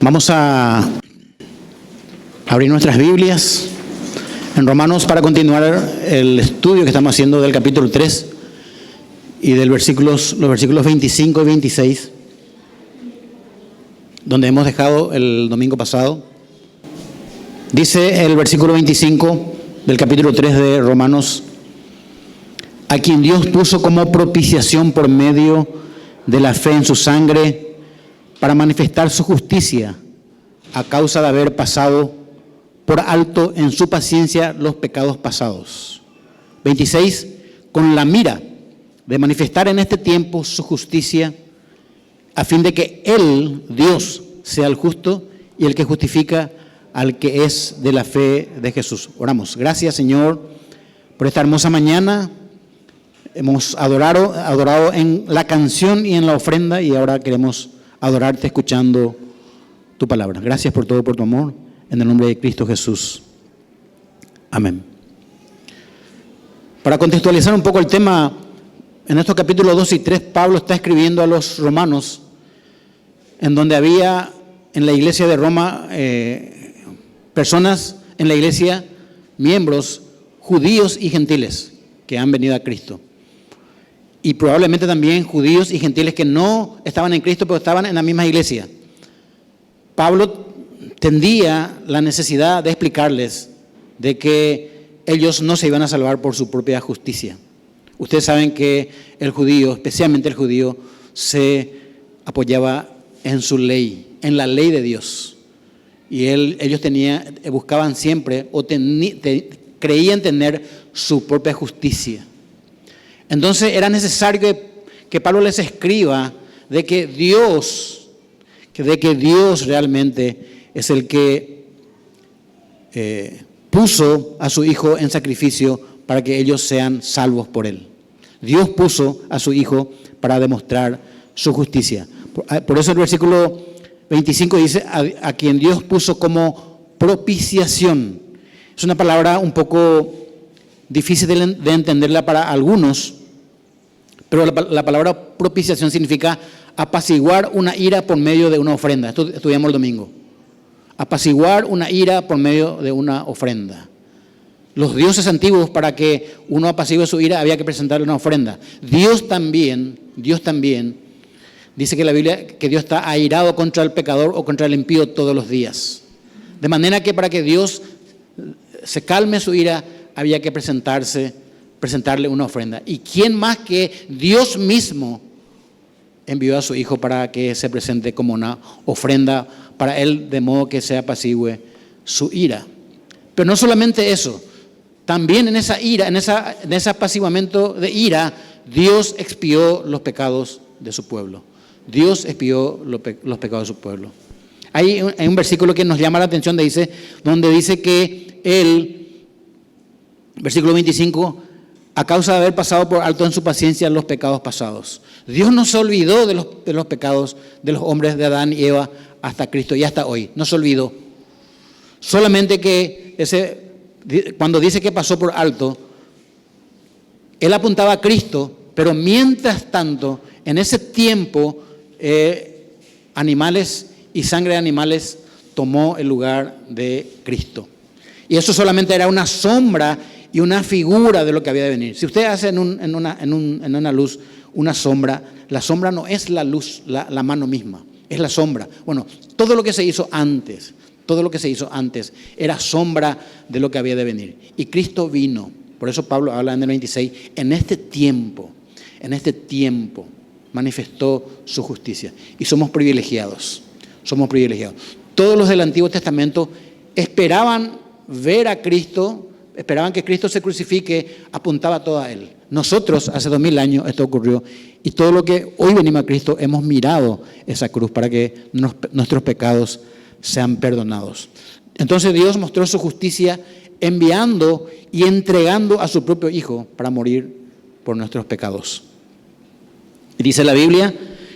Vamos a abrir nuestras Biblias en Romanos para continuar el estudio que estamos haciendo del capítulo 3 y los versículos 25 y 26, donde hemos dejado el domingo pasado. Dice el versículo 25 del capítulo 3 de Romanos: a quien Dios puso como propiciación por medio de la fe en su sangre, para manifestar su justicia, a causa de haber pasado por alto en su paciencia los pecados pasados. 26, con la mira de manifestar en este tiempo su justicia, a fin de que Él, Dios, sea el justo y el que justifica al que es de la fe de Jesús. Oramos. Gracias, Señor, por esta hermosa mañana. Hemos adorado en la canción y en la ofrenda, y ahora queremos adorarte escuchando tu palabra. Gracias por todo, por tu amor, en el nombre de Cristo Jesús. Amén. Para contextualizar un poco el tema, en estos capítulos 2 y 3, Pablo está escribiendo a los romanos, en donde había en la iglesia de Roma personas en la iglesia, miembros judíos y gentiles que han venido a Cristo. Y probablemente también judíos y gentiles que no estaban en Cristo, pero estaban en la misma iglesia. Pablo tendía la necesidad de explicarles de que ellos no se iban a salvar por su propia justicia. Ustedes saben que el judío, especialmente el judío, se apoyaba en su ley, en la ley de Dios. Y ellos buscaban siempre creían tener su propia justicia. Entonces era necesario que Pablo les escriba de que Dios realmente es el que puso a su Hijo en sacrificio para que ellos sean salvos por Él. Dios puso a su Hijo para demostrar su justicia. Por eso el versículo 25 dice: a quien Dios puso como propiciación. Es una palabra un poco difícil de entenderla para algunos, pero la palabra propiciación significa apaciguar una ira por medio de una ofrenda. Esto estudiamos el domingo. Apaciguar una ira por medio de una ofrenda. Los dioses antiguos, para que uno apacigue su ira, había que presentarle una ofrenda. Dios también dice que la Biblia que Dios está airado contra el pecador o contra el impío todos los días. De manera que para que Dios se calme su ira, había que presentarle una ofrenda. ¿Y quién más que Dios mismo envió a su Hijo para que se presente como una ofrenda para Él, de modo que se apacigüe su ira? Pero no solamente eso, también en esa ira, en ese apaciguamiento de ira, Dios expió los pecados de su pueblo. Dios expió los pecados de su pueblo. Hay un versículo que nos llama la atención, donde dice que Él, versículo 25, a causa de haber pasado por alto en su paciencia los pecados pasados. Dios no se olvidó de los pecados de los hombres de Adán y Eva hasta Cristo y hasta hoy. No se olvidó. Solamente que cuando dice que pasó por alto, Él apuntaba a Cristo, pero mientras tanto, en ese tiempo, animales y sangre de animales tomó el lugar de Cristo. Y eso solamente era una sombra y una figura de lo que había de venir. Si usted hace en una luz una sombra, la sombra no es la luz, la mano misma, es la sombra. Bueno, todo lo que se hizo antes era sombra de lo que había de venir. Y Cristo vino. Por eso Pablo habla en el 26, en este tiempo manifestó su justicia. Y somos privilegiados. Todos los del Antiguo Testamento esperaban ver a Cristo, esperaban que Cristo se crucifique, apuntaba todo a Él. Nosotros, hace 2000 años esto ocurrió, y todo lo que hoy venimos a Cristo, hemos mirado esa cruz para que nuestros pecados sean perdonados. Entonces Dios mostró su justicia enviando y entregando a su propio Hijo para morir por nuestros pecados. Y dice la Biblia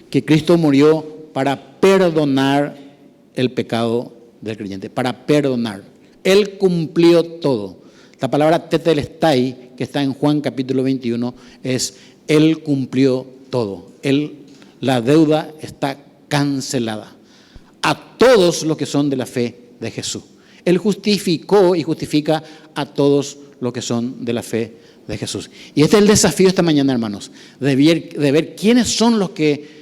que Cristo murió para perdonar el pecado del creyente, para perdonar. Él cumplió todo. La palabra tetelestai, que está en Juan capítulo 21, es Él cumplió todo. La deuda está cancelada. A todos los que son de la fe de Jesús. Él justificó y justifica a todos los que son de la fe de Jesús. Y este es el desafío esta mañana, hermanos, de ver quiénes son los que,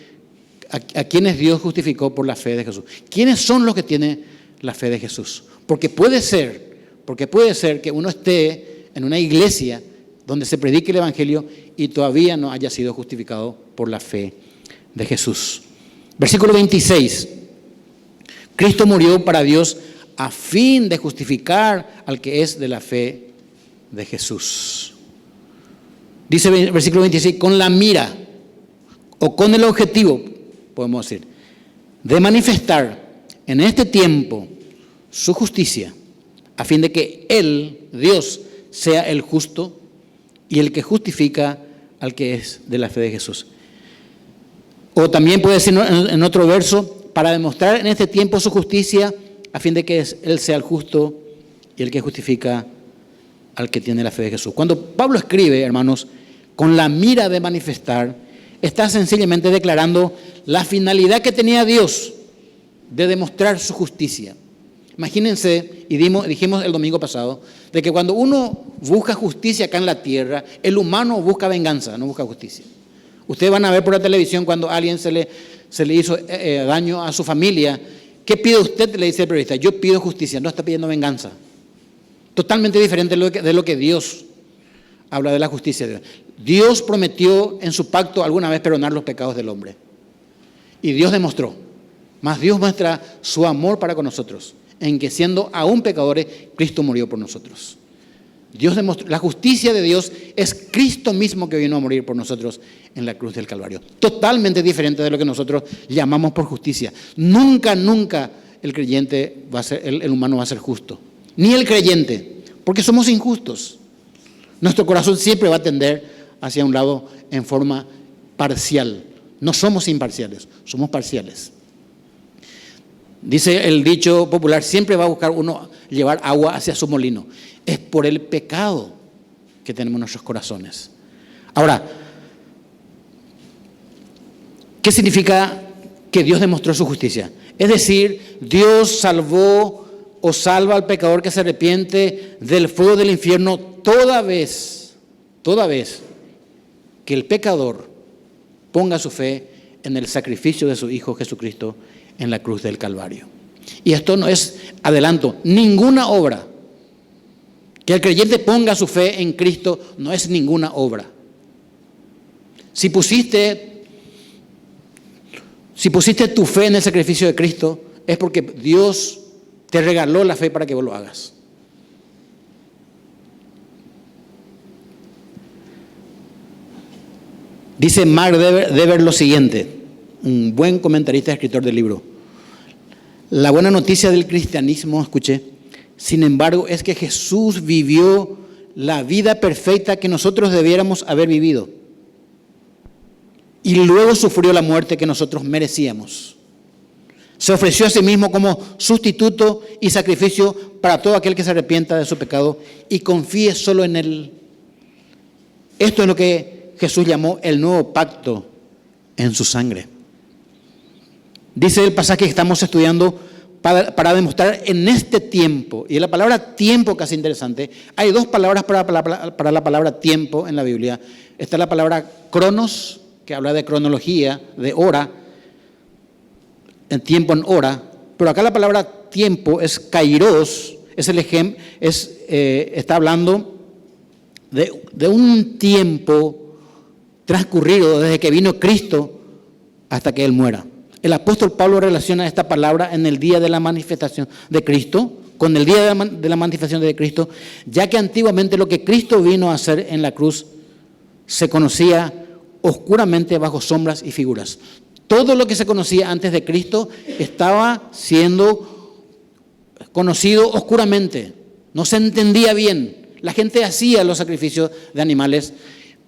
a quienes Dios justificó por la fe de Jesús. ¿Quiénes son los que tienen la fe de Jesús? Porque puede ser que uno esté en una iglesia donde se predique el Evangelio y todavía no haya sido justificado por la fe de Jesús. Versículo 26. Cristo murió para Dios a fin de justificar al que es de la fe de Jesús. Dice el versículo 26, con la mira o con el objetivo, podemos decir, de manifestar en este tiempo su justicia, a fin de que Él, Dios, sea el justo y el que justifica al que es de la fe de Jesús. O también puede decir en otro verso, para demostrar en este tiempo su justicia, a fin de que Él sea el justo y el que justifica al que tiene la fe de Jesús. Cuando Pablo escribe, hermanos, con la mira de manifestar, está sencillamente declarando la finalidad que tenía Dios de demostrar su justicia. Imagínense, y dijimos el domingo pasado, de que cuando uno busca justicia acá en la tierra, el humano busca venganza, no busca justicia. Ustedes van a ver por la televisión cuando a alguien se le hizo daño a su familia. ¿Qué pide usted? Le dice el periodista. Yo pido justicia, no está pidiendo venganza. Totalmente diferente de lo que Dios habla de la justicia de Dios. Dios prometió en su pacto alguna vez perdonar los pecados del hombre. Y Dios demostró. Mas Dios muestra su amor para con nosotros, en que siendo aún pecadores, Cristo murió por nosotros. Dios demostró, la justicia de Dios es Cristo mismo que vino a morir por nosotros en la cruz del Calvario. Totalmente diferente de lo que nosotros llamamos por justicia. Nunca el creyente el humano va a ser justo. Ni el creyente, porque somos injustos. Nuestro corazón siempre va a tender hacia un lado en forma parcial. No somos imparciales, somos parciales. Dice el dicho popular, siempre va a buscar uno llevar agua hacia su molino. Es por el pecado que tenemos en nuestros corazones. Ahora, ¿qué significa que Dios demostró su justicia? Es decir, Dios salvó o salva al pecador que se arrepiente del fuego del infierno toda vez que el pecador ponga su fe en el sacrificio de su Hijo Jesucristo en la cruz del Calvario. Y esto no es, adelanto, ninguna obra. Que el creyente ponga su fe en Cristo no es ninguna obra. Si pusiste tu fe en el sacrificio de Cristo, es porque Dios te regaló la fe para que vos lo hagas. Dice Mark Dever lo siguiente, un buen comentarista y escritor del libro. La buena noticia del cristianismo, escuché, sin embargo, es que Jesús vivió la vida perfecta que nosotros debiéramos haber vivido. Y luego sufrió la muerte que nosotros merecíamos. Se ofreció a sí mismo como sustituto y sacrificio para todo aquel que se arrepienta de su pecado y confíe solo en Él. Esto es lo que Jesús llamó el nuevo pacto en su sangre. Dice el pasaje que estamos estudiando para demostrar en este tiempo, y la palabra tiempo casi interesante, hay dos palabras para la palabra tiempo en la Biblia. Está la palabra cronos, que habla de cronología, de hora, en tiempo en hora, pero acá la palabra tiempo es kairos, es el ejemplo, está hablando de un tiempo transcurrido desde que vino Cristo hasta que Él muera. El apóstol Pablo relaciona esta palabra en el día de la manifestación de Cristo, con el día de la manifestación de Cristo, ya que antiguamente lo que Cristo vino a hacer en la cruz se conocía oscuramente bajo sombras y figuras. Todo lo que se conocía antes de Cristo estaba siendo conocido oscuramente, no se entendía bien. La gente hacía los sacrificios de animales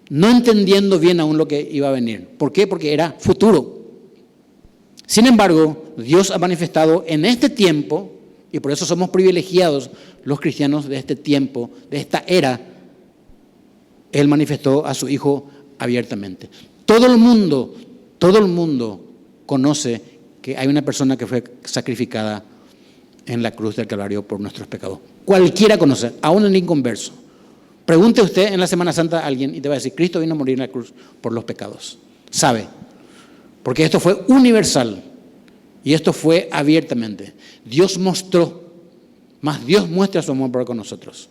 no entendiendo bien aún lo que iba a venir. ¿Por qué? Porque era futuro. Sin embargo, Dios ha manifestado en este tiempo, y por eso somos privilegiados los cristianos de este tiempo, de esta era, Él manifestó a su Hijo abiertamente. Todo el mundo conoce que hay una persona que fue sacrificada en la cruz del Calvario por nuestros pecados. Cualquiera conoce, aún el inconverso. Pregunte usted en la Semana Santa a alguien y te va a decir, Cristo vino a morir en la cruz por los pecados. Sabe, porque esto fue universal y esto fue abiertamente. Dios mostró, más Dios muestra su amor para con nosotros.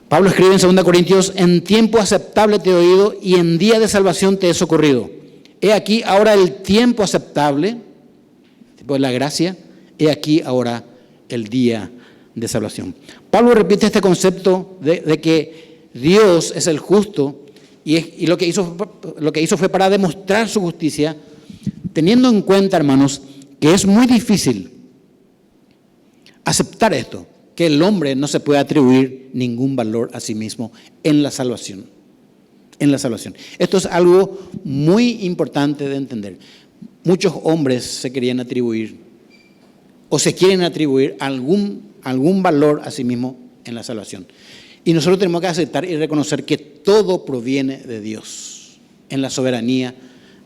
Pablo escribe en 2 Corintios, en tiempo aceptable te he oído y en día de salvación te he socorrido. He aquí ahora el tiempo aceptable, tipo de la gracia, he aquí ahora el día de salvación. Pablo repite este concepto de que Dios es el justo y lo que hizo fue para demostrar su justicia, teniendo en cuenta, hermanos, que es muy difícil aceptar esto, que el hombre no se puede atribuir ningún valor a sí mismo en la salvación. En la salvación. Esto es algo muy importante de entender. Muchos hombres se querían atribuir o se quieren atribuir algún valor a sí mismo en la salvación. Y nosotros tenemos que aceptar y reconocer que todo proviene de Dios en la soberanía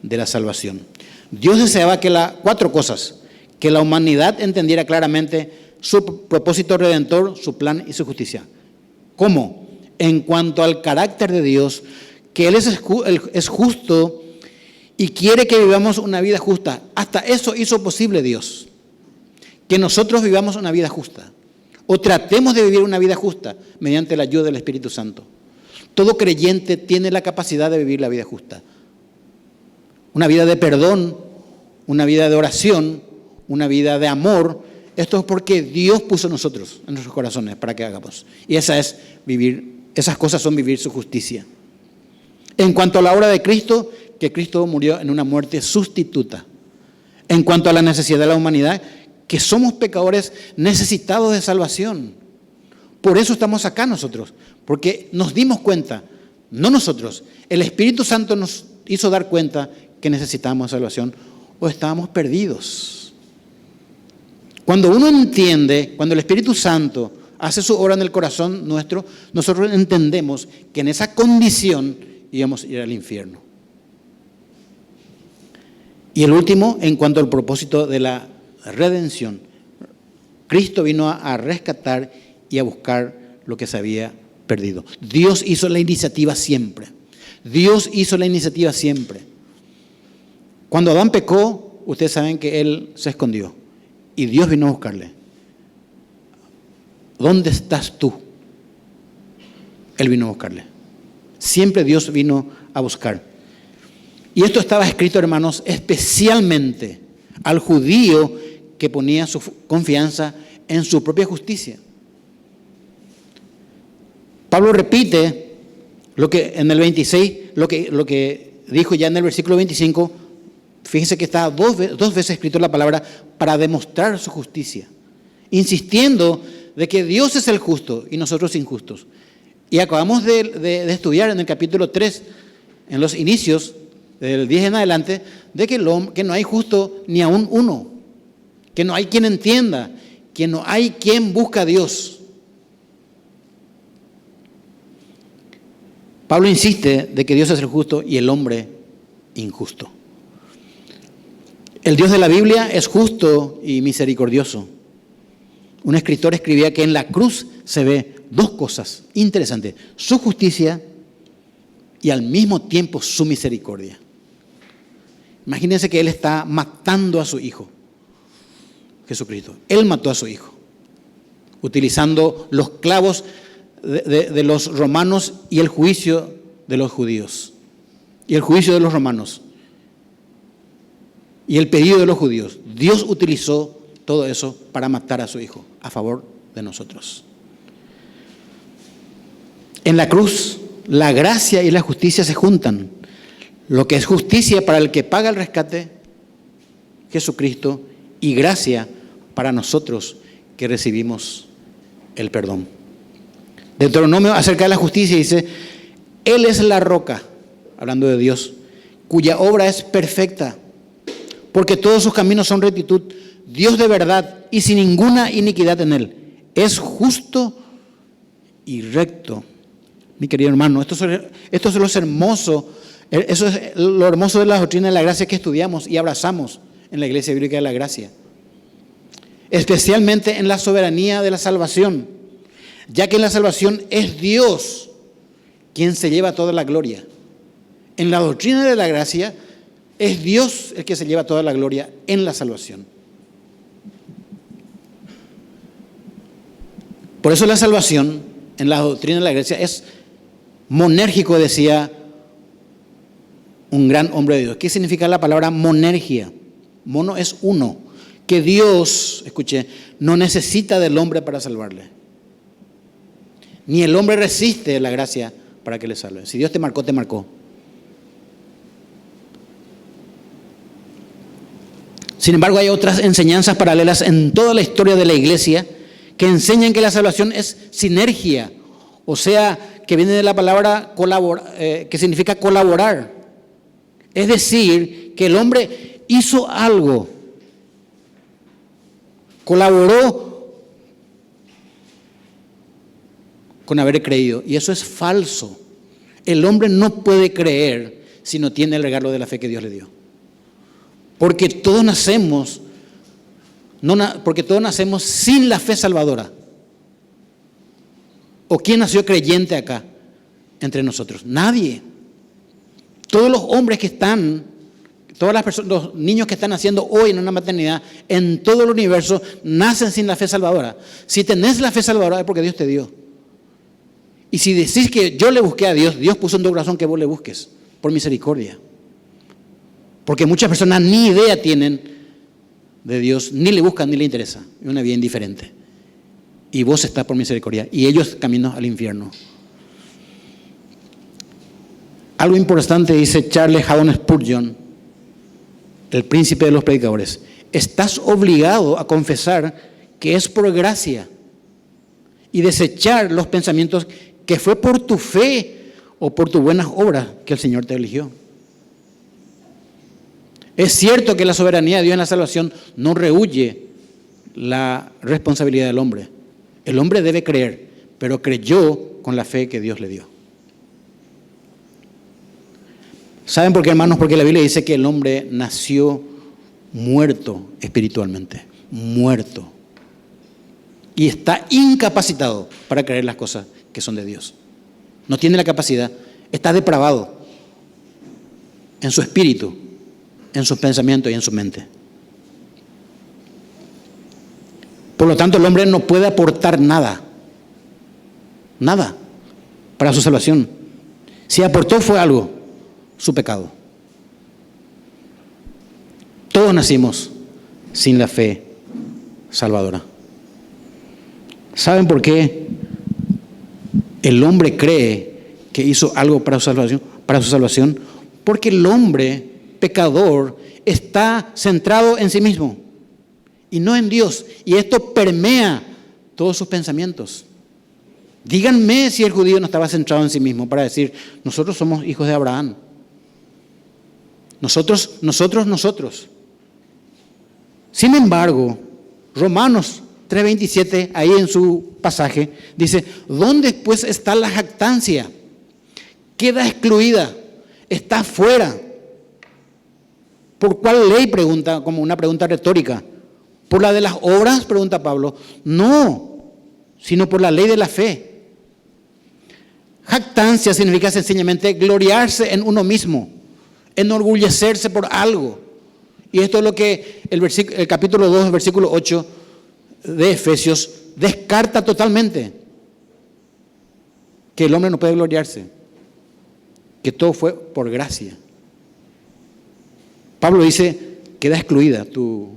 de la salvación. Dios deseaba cuatro cosas: que la humanidad entendiera claramente su propósito redentor, su plan y su justicia. ¿Cómo? En cuanto al carácter de Dios, que Él es justo y quiere que vivamos una vida justa. Hasta eso hizo posible Dios, que nosotros vivamos una vida justa, o tratemos de vivir una vida justa mediante la ayuda del Espíritu Santo. Todo creyente tiene la capacidad de vivir la vida justa. Una vida de perdón, una vida de oración, una vida de amor. Esto es porque Dios puso en nosotros, en nuestros corazones, para que hagamos. Y esas cosas son vivir su justicia. En cuanto a la obra de Cristo, que Cristo murió en una muerte sustituta. En cuanto a la necesidad de la humanidad, que somos pecadores necesitados de salvación. Por eso estamos acá nosotros, porque nos dimos cuenta, no nosotros, el Espíritu Santo nos hizo dar cuenta que necesitábamos salvación o estábamos perdidos. Cuando uno entiende, cuando el Espíritu Santo hace su obra en el corazón nuestro, nosotros entendemos que en esa condición íbamos a ir al infierno. Y el último, en cuanto al propósito de la redención, Cristo vino a rescatar y a buscar lo que se había perdido. Dios hizo la iniciativa siempre. Dios hizo la iniciativa siempre. Cuando Adán pecó, ustedes saben que él se escondió y Dios vino a buscarle. ¿Dónde estás tú? Él vino a buscarle. Siempre Dios vino a buscar. Y esto estaba escrito, hermanos, especialmente al judío que ponía su confianza en su propia justicia. Pablo repite lo que en el 26, lo que dijo ya en el versículo 25. Fíjense que está dos veces escrito la palabra para demostrar su justicia, insistiendo de que Dios es el justo y nosotros injustos. Y acabamos de estudiar en el capítulo 3, en los inicios, del 10 en adelante, de que no hay justo ni aún uno, que no hay quien entienda, que no hay quien busca a Dios. Pablo insiste de que Dios es el justo y el hombre injusto. El Dios de la Biblia es justo y misericordioso. Un escritor escribía que en la cruz se ve dos cosas interesantes: su justicia y al mismo tiempo su misericordia. Imagínense que Él está matando a su Hijo, Jesucristo. Él mató a su Hijo, utilizando los clavos de los romanos y el juicio de los judíos. Y el juicio de los romanos. Y el pedido de los judíos. Dios utilizó todo eso para matar a su Hijo a favor de nosotros. En la cruz, la gracia y la justicia se juntan. Lo que es justicia para el que paga el rescate, Jesucristo, y gracia para nosotros que recibimos el perdón. Deuteronomio acerca de la justicia dice: Él es la roca, hablando de Dios, cuya obra es perfecta, porque todos sus caminos son rectitud. Dios de verdad y sin ninguna iniquidad en Él. Es justo y recto. Mi querido hermano, esto es lo hermoso Eso es lo hermoso de la doctrina de la gracia que estudiamos y abrazamos en la Iglesia Bíblica de la Gracia. Especialmente en la soberanía de la salvación, ya que en la salvación es Dios quien se lleva toda la gloria. En la doctrina de la gracia es Dios el que se lleva toda la gloria en la salvación. Por eso la salvación en la doctrina de la gracia es monérgico, decía un gran hombre de Dios. ¿Qué significa la palabra monergia? Mono es uno, que Dios, escuche, no necesita del hombre para salvarle. Ni el hombre resiste la gracia para que le salve. Si Dios te marcó, te marcó. Sin embargo, hay otras enseñanzas paralelas en toda la historia de la Iglesia que enseñan que la salvación es sinergia, o sea, que viene de la palabra que significa colaborar. Es decir, que el hombre hizo algo, colaboró con haber creído, y eso es falso. El hombre no puede creer si no tiene el regalo de la fe que Dios le dio. Porque todos nacemos sin la fe salvadora. ¿O quién nació creyente acá entre nosotros? Nadie. Todos los hombres que están, todas las personas, los niños que están naciendo hoy en una maternidad, en todo el universo, nacen sin la fe salvadora. Si tenés la fe salvadora es porque Dios te dio. Y si decís que yo le busqué a Dios, Dios puso en tu corazón que vos le busques, por misericordia. Porque muchas personas ni idea tienen de Dios, ni le buscan, ni le interesa. Es una vida indiferente. Y vos estás por misericordia. Y ellos caminan al infierno. Algo importante dice Charles Haddon Spurgeon, el príncipe de los predicadores. Estás obligado a confesar que es por gracia y desechar los pensamientos que fue por tu fe o por tus buenas obras que el Señor te eligió. Es cierto que la soberanía de Dios en la salvación no rehúye la responsabilidad del hombre. El hombre debe creer, pero creyó con la fe que Dios le dio. ¿Saben por qué, hermanos? Porque la Biblia dice que el hombre nació muerto espiritualmente, muerto. Y está incapacitado para creer las cosas que son de Dios. No tiene la capacidad, está depravado en su espíritu, en sus pensamientos y en su mente. Por lo tanto, el hombre no puede aportar nada para su salvación. Si aportó fue algo, su pecado. Todos nacimos sin la fe salvadora. ¿Saben por qué el hombre cree que hizo algo para su salvación? Porque el hombre pecador está centrado en sí mismo y no en Dios, y esto permea todos sus pensamientos. Díganme si el judío no estaba centrado en sí mismo para decir, nosotros somos hijos de Abraham. Nosotros. Sin embargo, Romanos 3:27, ahí en su pasaje, dice, ¿dónde pues está la jactancia? Queda excluida, está fuera. ¿Por cuál ley? Pregunta, como una pregunta retórica. ¿Por la de las obras? Pregunta Pablo. No, sino por la ley de la fe. Jactancia significa sencillamente gloriarse en uno mismo, enorgullecerse por algo. Y esto es lo que el capítulo 2, versículo 8 de Efesios descarta totalmente. Que el hombre no puede gloriarse, que todo fue por gracia. Pablo dice, queda excluida tu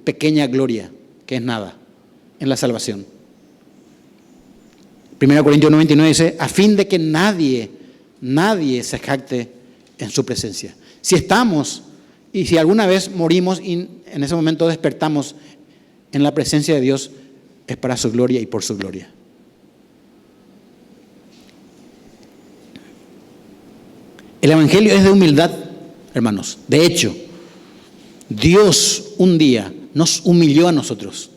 pequeña gloria, que es nada, en la salvación. 1 Corintios 99 dice, a fin de que nadie se jacte en su presencia. Si estamos, y si alguna vez morimos y en ese momento despertamos en la presencia de Dios, es para su gloria y por su gloria. El Evangelio es de humildad, hermanos. De hecho, Dios un día nos humilló a nosotros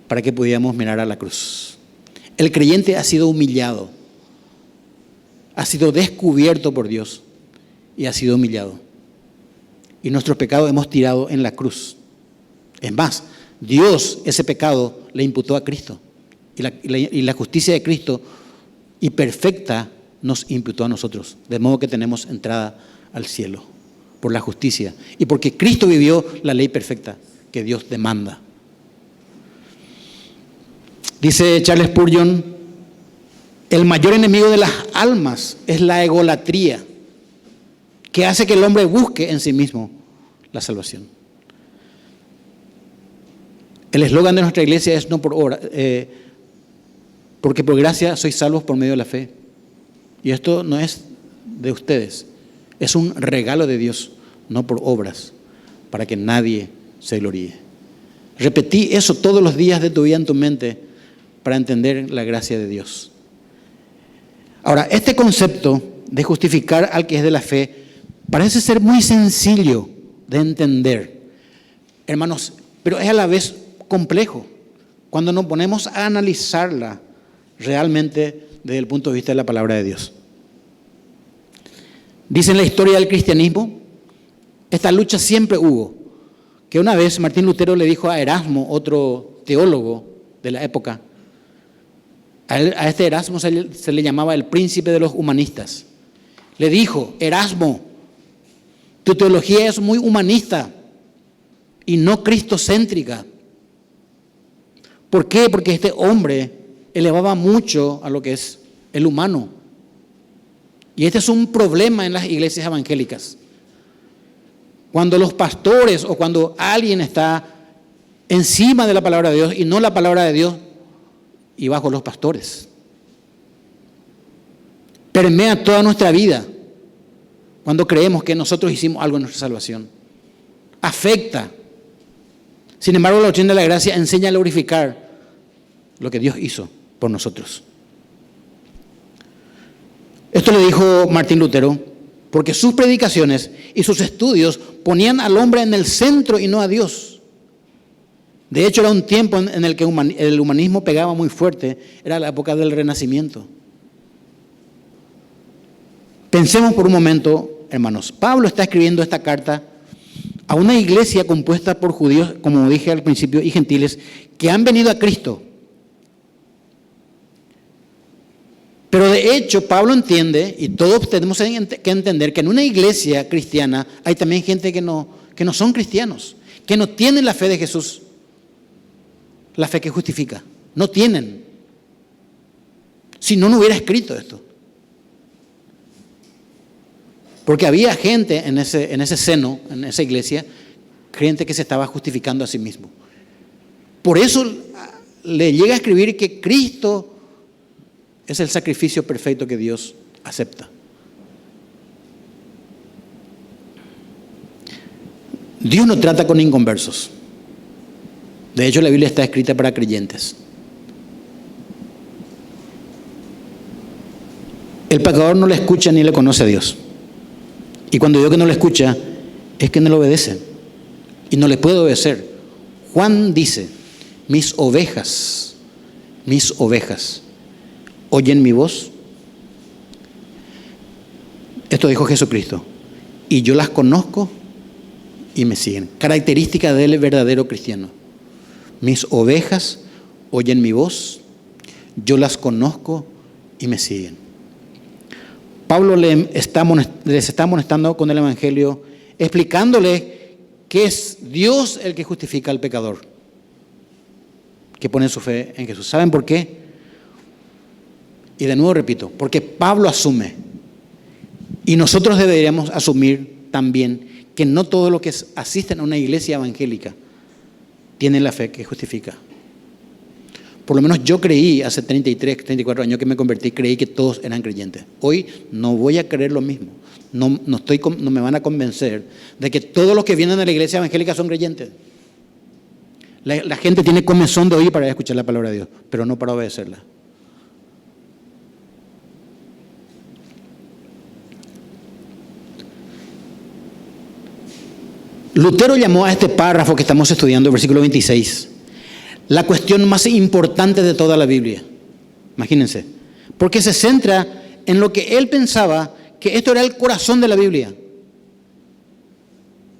para que pudiéramos mirar a la cruz. El creyente ha sido humillado, ha sido descubierto por Dios y ha sido humillado. Y nuestros pecados hemos tirado en la cruz. Es más, Dios ese pecado le imputó a Cristo. Y la justicia de Cristo y perfecta nos imputó a nosotros. De modo que tenemos entrada al cielo por la justicia. Y porque Cristo vivió la ley perfecta que Dios demanda. Dice Charles Spurgeon, el mayor enemigo de las almas es la egolatría, que hace que el hombre busque en sí mismo la salvación. El eslogan de nuestra iglesia es no por obra, porque por gracia sois salvos por medio de la fe. Y esto no es de ustedes, es un regalo de Dios, no por obras, para que nadie se gloríe. Repetí eso todos los días de tu vida en tu mente para entender la gracia de Dios. Ahora, este concepto de justificar al que es de la fe parece ser muy sencillo de entender, hermanos, pero es a la vez complejo cuando nos ponemos a analizarla realmente desde el punto de vista de la palabra de Dios. Dice en la historia del cristianismo, esta lucha siempre hubo, que una vez Martín Lutero le dijo a Erasmo, otro teólogo de la época, a este Erasmo se le llamaba el príncipe de los humanistas. Le dijo, Erasmo, tu teología es muy humanista y no cristocéntrica. ¿Por qué? Porque este hombre elevaba mucho a lo que es el humano. Y este es un problema en las iglesias evangélicas. Cuando los pastores o cuando alguien está encima de la palabra de Dios y no la palabra de Dios y bajo los pastores. Permea toda nuestra vida cuando creemos que nosotros hicimos algo en nuestra salvación. Afecta. Sin embargo, la doctrina de la gracia enseña a glorificar lo que Dios hizo por nosotros. Esto lo dijo Martín Lutero, porque sus predicaciones y sus estudios ponían al hombre en el centro y no a Dios. De hecho, era un tiempo en el que el humanismo pegaba muy fuerte, era la época del Renacimiento. Pensemos por un momento, hermanos, Pablo está escribiendo esta carta a una iglesia compuesta por judíos, como dije al principio, y gentiles, que han venido a Cristo. Pero de hecho, Pablo entiende, y todos tenemos que entender, que en una iglesia cristiana hay también gente que no son cristianos, que no tienen la fe de Jesús, la fe que justifica. No tienen. Si no, no hubiera escrito esto. Porque había gente en ese seno, en esa iglesia, gente que se estaba justificando a sí mismo. Por eso le llega a escribir que Cristo es el sacrificio perfecto que Dios acepta. Dios no trata con inconversos. De hecho, la Biblia está escrita para creyentes. El pecador no le escucha ni le conoce a Dios. Y cuando digo que no le escucha, es que no le obedece. Y no le puede obedecer. Juan dice, mis ovejas, oyen mi voz. Esto dijo Jesucristo. Y yo las conozco y me siguen. Característica del verdadero cristiano. Mis ovejas oyen mi voz, yo las conozco y me siguen. Pablo les está amonestando con el Evangelio, explicándole que es Dios el que justifica al pecador, que pone su fe en Jesús. ¿Saben por qué? Y de nuevo repito, porque Pablo asume, y nosotros deberíamos asumir también, que no todos los que asisten a una iglesia evangélica tienen la fe que justifica. Por lo menos yo creí hace 33, 34 años que me convertí, creí que todos eran creyentes. Hoy no voy a creer lo mismo. No me van a convencer de que todos los que vienen a la iglesia evangélica son creyentes. La gente tiene comezón de oír para escuchar la palabra de Dios, pero no para obedecerla. Lutero llamó a este párrafo que estamos estudiando, versículo 26, la cuestión más importante de toda la Biblia. Imagínense, porque se centra en lo que él pensaba que esto era el corazón de la Biblia.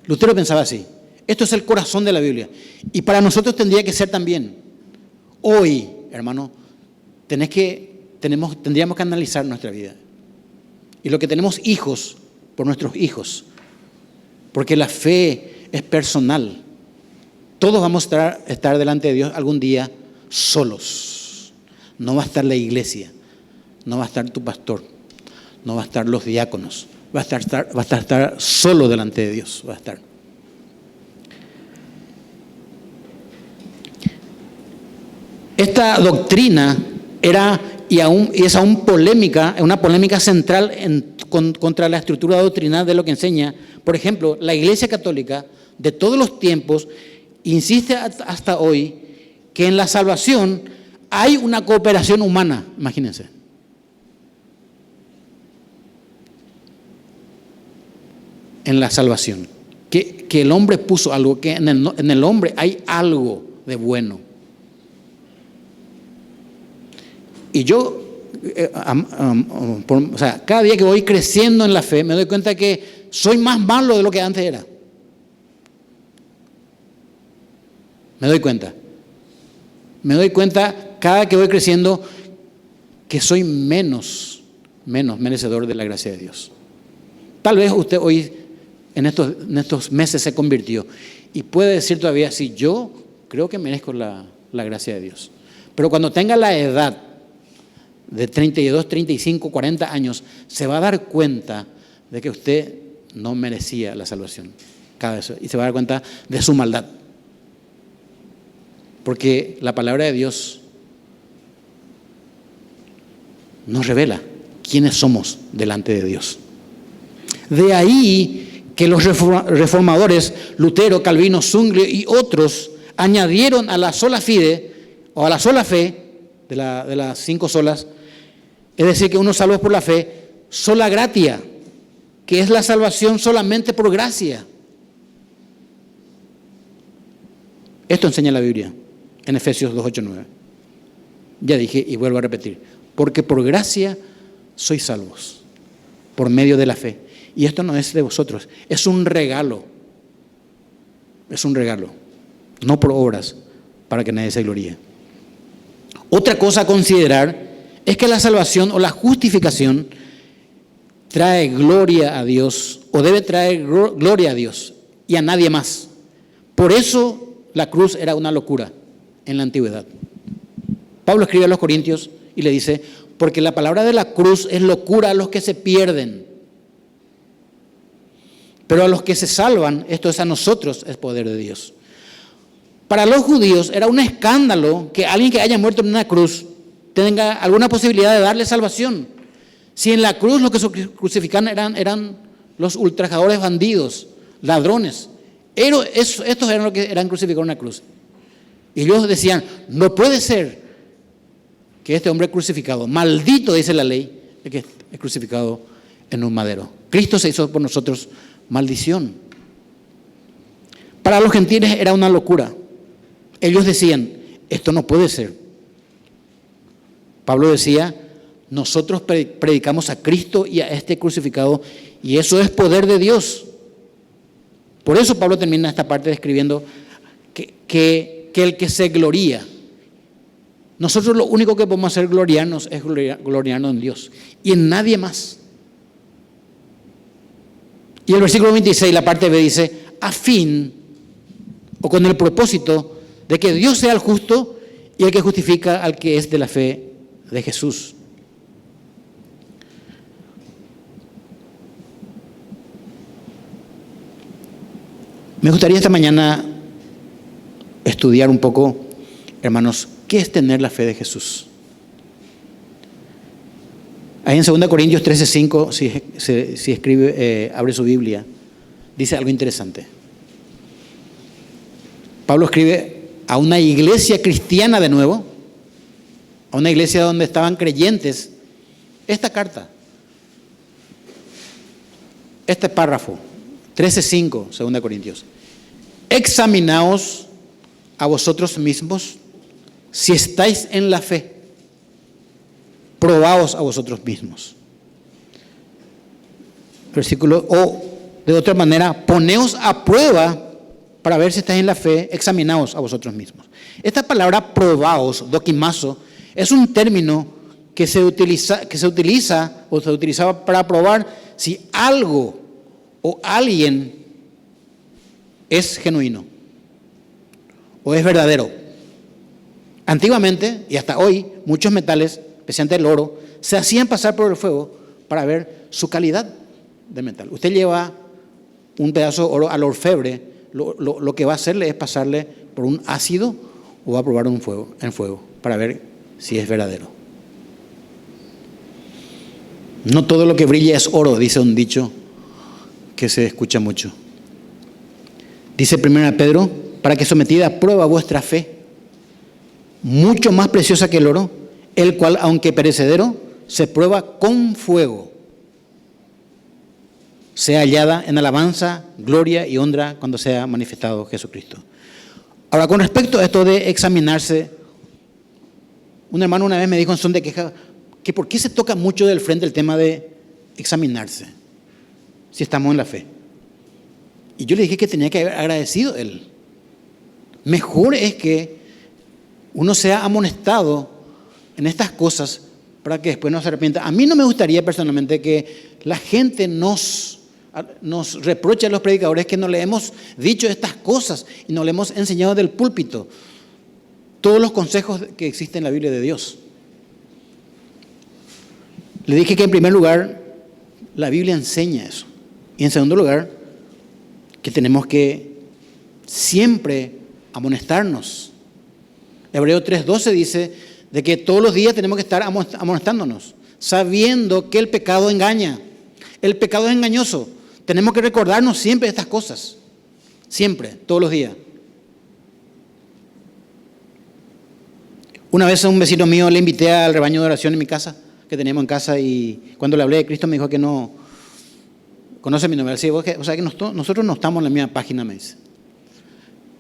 Lutero pensaba así. Esto es el corazón de la Biblia. Y para nosotros tendría que ser también. Hoy, hermano, tendríamos que analizar nuestra vida. Y lo que tenemos hijos, por nuestros hijos. Porque la fe es personal. Todos vamos a estar delante de Dios algún día solos. No va a estar la iglesia. No va a estar tu pastor. No va a estar los diáconos. Va a estar solo delante de Dios. Va a estar. Esta doctrina era y es aún polémica, una polémica central contra la estructura doctrinal de lo que enseña. Por ejemplo, la Iglesia Católica de todos los tiempos insiste hasta hoy que en la salvación hay una cooperación humana, imagínense. En la salvación, que el hombre puso algo, que en el hombre hay algo de bueno. Y yo, cada día que voy creciendo en la fe, me doy cuenta que soy más malo de lo que antes era. Me doy cuenta cada que voy creciendo que soy menos merecedor de la gracia de Dios. Tal vez usted hoy, en estos meses, se convirtió y puede decir todavía, sí, yo creo que merezco la gracia de Dios. Pero cuando tenga la edad de 32, 35, 40 años, se va a dar cuenta de que usted no merecía la salvación. Cada vez, y se va a dar cuenta de su maldad. Porque la palabra de Dios nos revela quiénes somos delante de Dios. De ahí que los reformadores, Lutero, Calvino, Zwingli y otros, añadieron a la sola fide, o a la sola fe, de las 5 solas, es decir, que uno es salvo por la fe, sola gratia, que es la salvación solamente por gracia. Esto enseña la Biblia en Efesios 2, 8, 9. Ya dije y vuelvo a repetir, porque por gracia sois salvos, por medio de la fe. Y esto no es de vosotros, es un regalo. Es un regalo, no por obras, para que nadie se gloríe. Otra cosa a considerar es que la salvación o la justificación trae gloria a Dios, o debe traer gloria a Dios y a nadie más. Por eso la cruz era una locura en la antigüedad. Pablo escribe a los Corintios y le dice, porque la palabra de la cruz es locura a los que se pierden, pero a los que se salvan, esto es a nosotros, es poder de Dios. Para los judíos era un escándalo que alguien que haya muerto en una cruz tenga alguna posibilidad de darle salvación. Si en la cruz los que se crucificaban eran los ultrajadores, bandidos, ladrones. Estos eran los que eran crucificados en la cruz. Y ellos decían, no puede ser que este hombre crucificado, maldito dice la ley, que es crucificado en un madero. Cristo se hizo por nosotros maldición. Para los gentiles era una locura. Ellos decían, esto no puede ser. Pablo decía, nosotros predicamos a Cristo y a este crucificado, y eso es poder de Dios. Por eso Pablo termina esta parte describiendo que el que se gloría, nosotros lo único que podemos hacer gloriarnos es gloriarnos en Dios y en nadie más. Y el versículo 26, la parte B dice, a fin o con el propósito de que Dios sea el justo y el que justifica al que es de la fe de Jesús. Me gustaría esta mañana estudiar un poco, hermanos, ¿qué es tener la fe de Jesús? Ahí en 2 Corintios 13:5, si escribe, abre su Biblia, dice algo interesante. Pablo escribe a una iglesia cristiana de nuevo, a una iglesia donde estaban creyentes, esta carta, este párrafo, 13:5, 2 Corintios. Examinaos a vosotros mismos si estáis en la fe. Probaos a vosotros mismos. Versículo, de otra manera, poneos a prueba para ver si estáis en la fe, examinaos a vosotros mismos. Esta palabra probaos, dokimazo, es un término que se utiliza o se utilizaba para probar si algo o alguien es genuino o es verdadero. Antiguamente, y hasta hoy, muchos metales, especialmente el oro, se hacían pasar por el fuego para ver su calidad de metal. Usted lleva un pedazo de oro al orfebre, lo que va a hacerle es pasarle por un ácido o va a probar en fuego para ver si es verdadero. No todo lo que brilla es oro, dice un dicho que se escucha mucho. Dice 1 Pedro, para que sometida a prueba vuestra fe, mucho más preciosa que el oro, el cual, aunque perecedero, se prueba con fuego, sea hallada en alabanza, gloria y honra cuando sea manifestado Jesucristo. Ahora, con respecto a esto de examinarse, un hermano una vez me dijo en son de queja que por qué se toca mucho del frente el tema de examinarse, si estamos en la fe. Y yo le dije que tenía que haber agradecido él. Mejor es que uno sea amonestado en estas cosas para que después no se arrepienta. A mí no me gustaría personalmente que la gente nos reproche a los predicadores que no le hemos dicho estas cosas y no le hemos enseñado del púlpito todos los consejos que existen en la Biblia de Dios. Le dije que en primer lugar la Biblia enseña eso y en segundo lugar que tenemos que siempre amonestarnos. Hebreo 3:12 dice de que todos los días tenemos que estar amonestándonos, sabiendo que el pecado engaña, el pecado es engañoso. Tenemos que recordarnos siempre de estas cosas, siempre, todos los días. Una vez a un vecino mío le invité al rebaño de oración en mi casa, que teníamos en casa, y cuando le hablé de Cristo me dijo que no conoce mi nombre. Sí, o sea que nosotros no estamos en la misma página, me dice.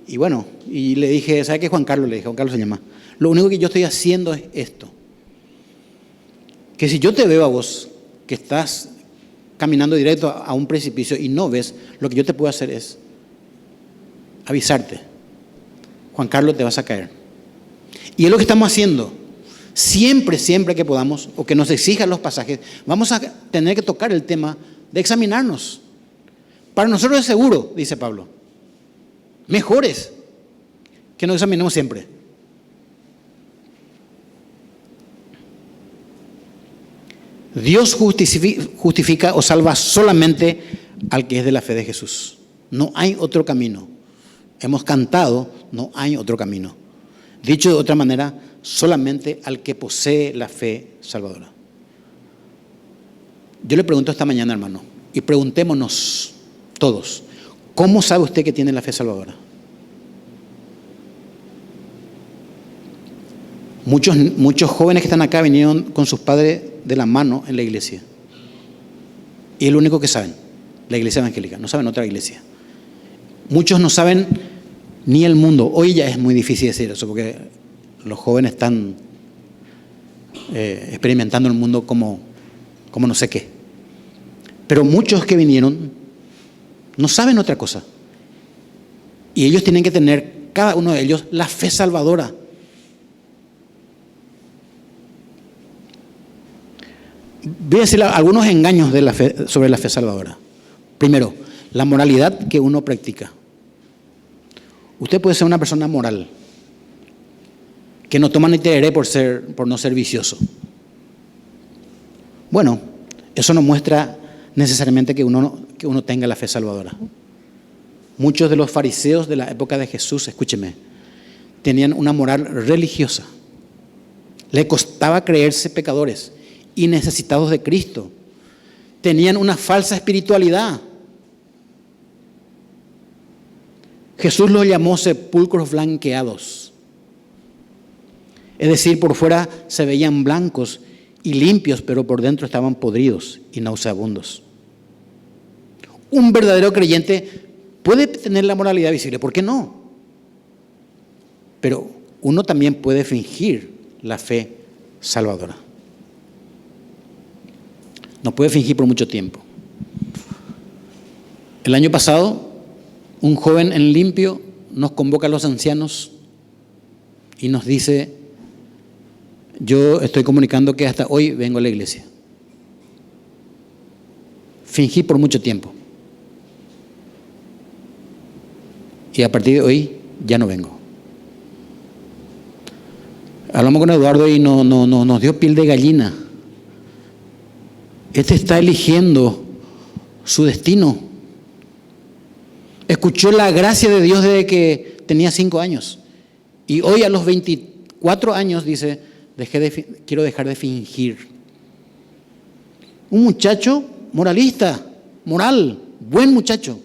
Y bueno, y le dije, ¿sabe qué? Juan Carlos, le dije, Juan Carlos se llama. Lo único que yo estoy haciendo es esto, que si yo te veo a vos que estás caminando directo a un precipicio y no ves, lo que yo te puedo hacer es avisarte. Juan Carlos, te vas a caer. Y es lo que estamos haciendo. Siempre que podamos, o que nos exijan los pasajes, vamos a tener que tocar el tema de examinarnos. Para nosotros es seguro, dice Pablo. Mejor es que nos examinemos siempre. Dios justifica o salva solamente al que es de la fe de Jesús. No hay otro camino. Hemos cantado, no hay otro camino. Dicho de otra manera, solamente al que posee la fe salvadora. Yo le pregunto esta mañana, hermano, y preguntémonos todos, ¿cómo sabe usted que tiene la fe salvadora? Muchos jóvenes que están acá vinieron con sus padres de la mano en la iglesia. Y es lo único que saben, la iglesia evangélica, no saben otra iglesia. Muchos no saben ni el mundo. Hoy ya es muy difícil decir eso porque los jóvenes están experimentando el mundo como no sé qué. Pero muchos que vinieron no saben otra cosa. Y ellos tienen que tener, cada uno de ellos, la fe salvadora. Voy a decir algunos engaños de la fe, sobre la fe salvadora. Primero, la moralidad que uno practica. Usted puede ser una persona moral, que no toma ni tereré por no ser vicioso. Bueno, eso no muestra necesariamente que uno tenga la fe salvadora. Muchos de los fariseos de la época de Jesús, escúcheme, tenían una moral religiosa. Le costaba creerse pecadores y necesitados de Cristo. Tenían una falsa espiritualidad. Jesús los llamó sepulcros blanqueados. Es decir, por fuera se veían blancos y limpios, pero por dentro estaban podridos y nauseabundos. Un verdadero creyente puede tener la moralidad visible, ¿por qué no? Pero uno también puede fingir la fe salvadora. No puede fingir por mucho tiempo. El año pasado, un joven en Limpio nos convoca a los ancianos y nos dice: yo estoy comunicando que hasta hoy vengo a la iglesia. Fingí por mucho tiempo. Y a partir de hoy ya no vengo. Hablamos con Eduardo y nos dio piel de gallina. Este está eligiendo su destino. Escuchó la gracia de Dios desde que tenía 5 años. Y hoy a los 24 años dice: quiero dejar de fingir. Un muchacho moralista, moral, buen muchacho.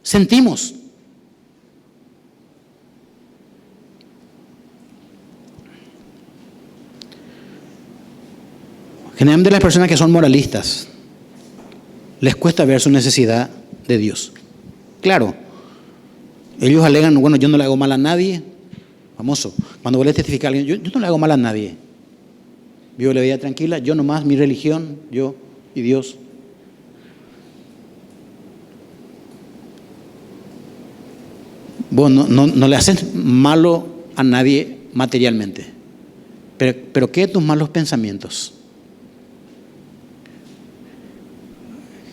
Sentimos. Generalmente las personas que son moralistas les cuesta ver su necesidad de Dios. Claro, ellos alegan: bueno, yo no le hago mal a nadie. Famoso, cuando vos le testificas a alguien: yo no le hago mal a nadie. Vivo la vida tranquila, yo nomás, mi religión, yo y Dios. Vos no le haces malo a nadie materialmente. Pero ¿qué de tus malos pensamientos?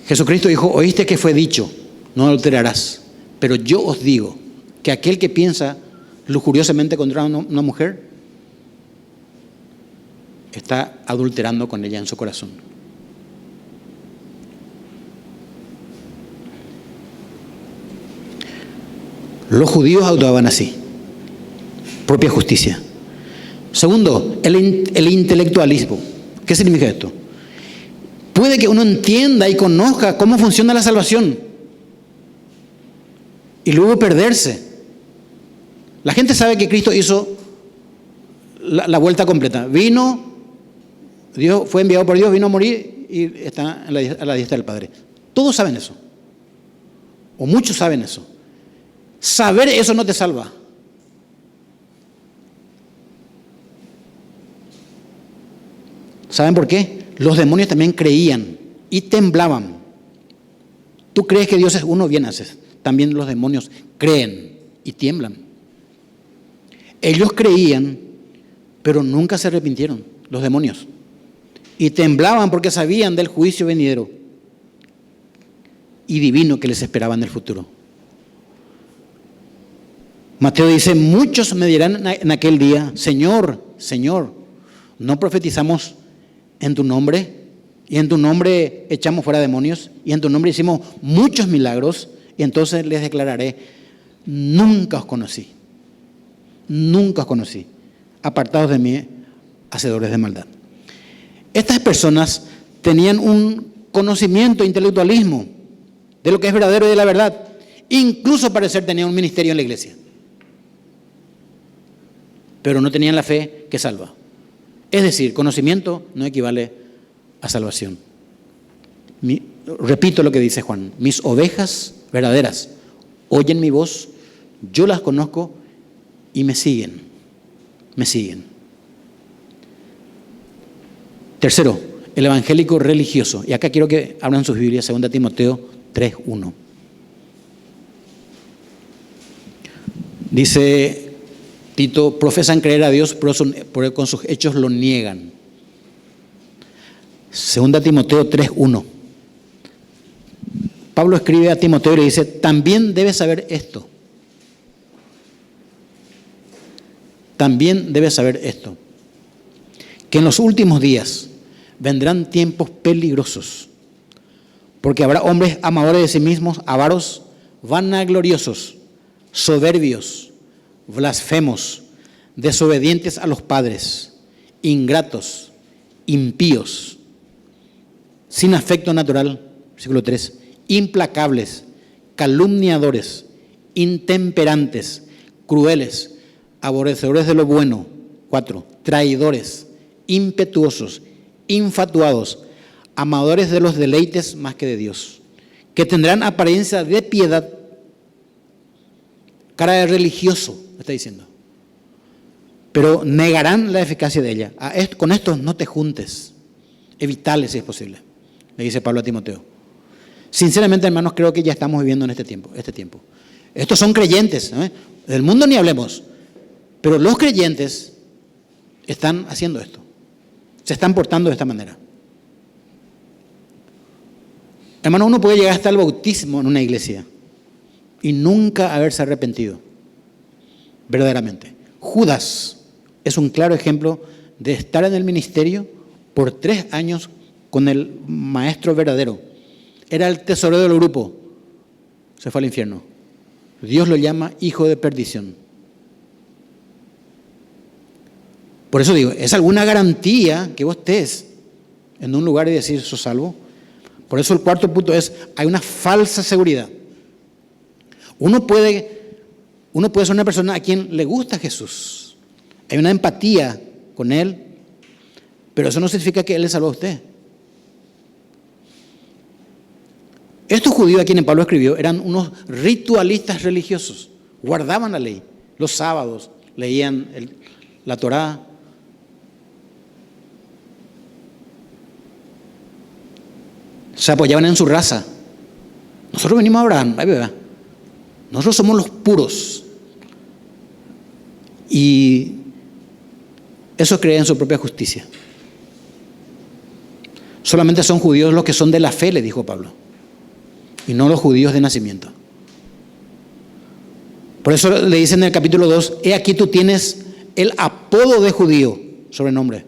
Jesucristo dijo: oíste que fue dicho, no adulterarás. Pero yo os digo que aquel que piensa lujuriosamente contra una mujer está adulterando con ella en su corazón. Los judíos actuaban así, propia justicia. Segundo, el intelectualismo. ¿Qué significa esto? Puede que uno entienda y conozca cómo funciona la salvación y luego perderse. La gente sabe que Cristo hizo la vuelta completa. Vino, Dios fue enviado por Dios, vino a morir y está a la diestra del Padre. Todos saben eso. O muchos saben eso. Saber eso no te salva. ¿Saben por qué? Los demonios también creían y temblaban. Tú crees que Dios es uno, bien haces. También los demonios creen y tiemblan. Ellos creían, pero nunca se arrepintieron, los demonios. Y temblaban porque sabían del juicio venidero y divino que les esperaba en el futuro. Mateo dice: muchos me dirán en aquel día: Señor, Señor, ¿no profetizamos en tu nombre? Y en tu nombre echamos fuera demonios, y en tu nombre hicimos muchos milagros. Y entonces les declararé: nunca os conocí. Nunca os conocí. Apartados de mí, hacedores de maldad. Estas personas tenían un conocimiento, intelectualismo de lo que es verdadero y de la verdad. Incluso al parecer tenían un ministerio en la iglesia. Pero no tenían la fe que salva. Es decir, conocimiento no equivale a salvación. Repito lo que dice Juan: mis ovejas verdaderas oyen mi voz, yo las conozco y me siguen. Me siguen. Tercero, el evangélico religioso. Y acá quiero que abran sus Biblias, 2 Timoteo 3:1. Dice Tito: profesan creer a Dios, pero con sus hechos lo niegan. 2 Timoteo 3:1. Pablo escribe a Timoteo y le dice: también debes saber esto. También debes saber esto, que en los últimos días vendrán tiempos peligrosos, porque habrá hombres amadores de sí mismos, avaros, vanagloriosos, soberbios, blasfemos, desobedientes a los padres, ingratos, impíos, sin afecto natural, versículo 3, implacables, calumniadores, intemperantes, crueles, aborrecedores de lo bueno, 4, traidores, impetuosos, infatuados, amadores de los deleites más que de Dios, que tendrán apariencia de piedad, cara de religioso, está diciendo, pero negarán la eficacia de ella. Con estos no te juntes, evitales si es posible, le dice Pablo a Timoteo. Sinceramente, hermanos, creo que ya estamos viviendo en este tiempo. Estos son creyentes, ¿eh? Del mundo ni hablemos. Pero los creyentes están haciendo esto. Se están portando de esta manera. Hermano, uno puede llegar hasta el bautismo en una iglesia y nunca haberse arrepentido. Verdaderamente. Judas es un claro ejemplo de estar en el ministerio por 3 años con el maestro verdadero. Era el tesorero del grupo. Se fue al infierno. Dios lo llama hijo de perdición. Por eso digo, ¿es alguna garantía que vos estés en un lugar y decir, sos salvo? Por eso el cuarto punto es, hay una falsa seguridad. Uno puede ser una persona a quien le gusta Jesús. Hay una empatía con Él, pero eso no significa que Él le salvó a usted. Estos judíos a quienes Pablo escribió eran unos ritualistas religiosos. Guardaban la ley. Los sábados leían la Torá. Se apoyaban en su raza. Nosotros venimos a Abraham. Nosotros somos los puros. Y eso cree en su propia justicia. Solamente son judíos los que son de la fe, le dijo Pablo, y no los judíos de nacimiento. Por eso le dice en el capítulo 2, he aquí tú tienes el apodo de judío, sobrenombre,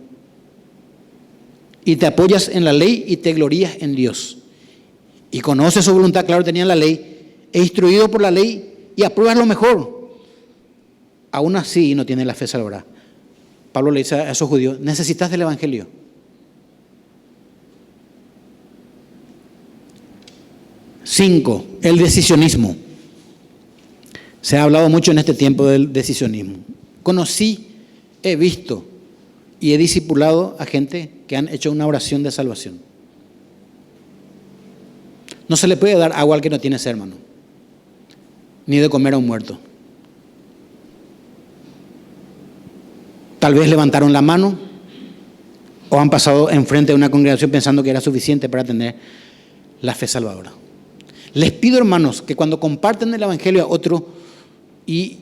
y te apoyas en la ley y te glorías en Dios. Y conoces su voluntad, claro, tenían la ley, e instruido por la ley, y apruebas lo mejor. Aún así no tienes la fe salvadora. Pablo le dice a esos judíos, necesitas del evangelio. Cinco, el decisionismo. Se ha hablado mucho en este tiempo del decisionismo. Conocí, he visto y he discipulado a gente que han hecho una oración de salvación. No se le puede dar agua al que no tiene sed, hermano, ni de comer a un muerto. Tal vez levantaron la mano o han pasado enfrente de una congregación pensando que era suficiente para tener la fe salvadora. Les pido, hermanos, que cuando comparten el evangelio a otro y